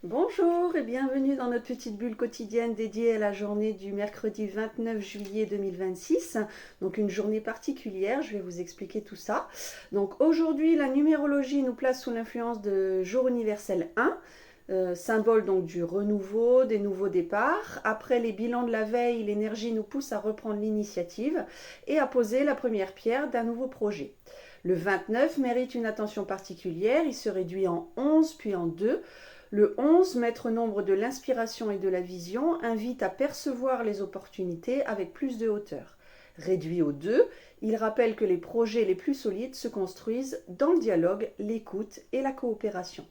Bonjour et bienvenue dans notre petite bulle quotidienne dédiée à la journée du mercredi 29 juillet 2026. Donc une journée particulière, je vais vous expliquer tout ça. Donc aujourd'hui, la numérologie nous place sous l'influence de jour universel 1, symbole donc du renouveau, des nouveaux départs. Après les bilans de la veille, l'énergie nous pousse à reprendre l'initiative et à poser la première pierre d'un nouveau projet. Le 29 mérite une attention particulière, il se réduit en 11 puis en 2. Le 11, maître nombre de l'inspiration et de la vision, invite à percevoir les opportunités avec plus de hauteur. Réduit au 2, il rappelle que les projets les plus solides se construisent dans le dialogue, l'écoute et la coopération.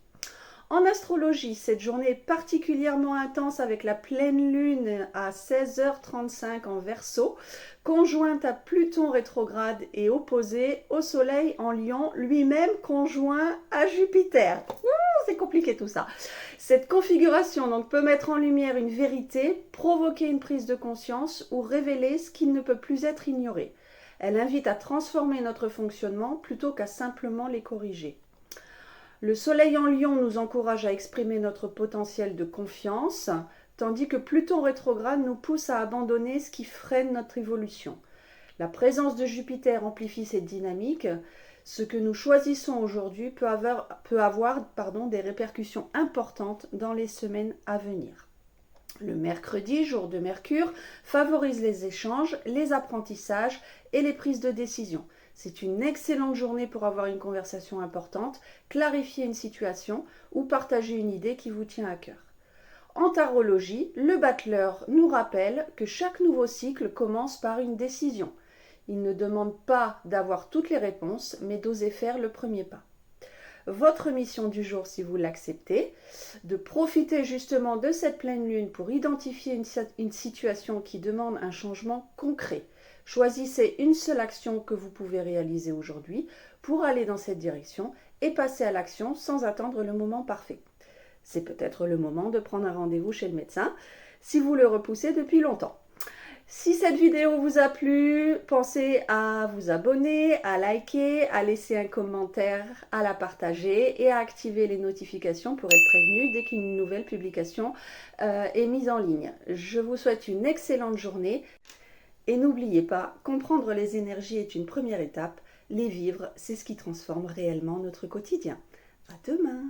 En astrologie, cette journée est particulièrement intense avec la pleine lune à 16h35 en Verseau, conjointe à Pluton rétrograde et opposée au Soleil en Lion, lui-même conjoint à Jupiter. C'est compliqué tout ça. Cette configuration donc peut mettre en lumière une vérité, provoquer une prise de conscience ou révéler ce qui ne peut plus être ignoré. Elle invite à transformer notre fonctionnement plutôt qu'à simplement les corriger. Le Soleil en Lion nous encourage à exprimer notre potentiel de confiance, tandis que Pluton rétrograde nous pousse à abandonner ce qui freine notre évolution. La présence de Jupiter amplifie cette dynamique. Ce que nous choisissons aujourd'hui peut avoir des répercussions importantes dans les semaines à venir. Le mercredi, jour de Mercure, favorise les échanges, les apprentissages et les prises de décision. C'est une excellente journée pour avoir une conversation importante, clarifier une situation ou partager une idée qui vous tient à cœur. En tarologie, le battleur nous rappelle que chaque nouveau cycle commence par une décision. Il ne demande pas d'avoir toutes les réponses, mais d'oser faire le premier pas. Votre mission du jour, si vous l'acceptez, de profiter justement de cette pleine lune pour identifier une situation qui demande un changement concret. Choisissez une seule action que vous pouvez réaliser aujourd'hui pour aller dans cette direction et passer à l'action sans attendre le moment parfait. C'est peut-être le moment de prendre un rendez-vous chez le médecin si vous le repoussez depuis longtemps. Si cette vidéo vous a plu, pensez à vous abonner, à liker, à laisser un commentaire, à la partager et à activer les notifications pour être prévenu dès qu'une nouvelle publication est mise en ligne. Je vous souhaite une excellente journée et n'oubliez pas, comprendre les énergies est une première étape, les vivre, c'est ce qui transforme réellement notre quotidien. À demain!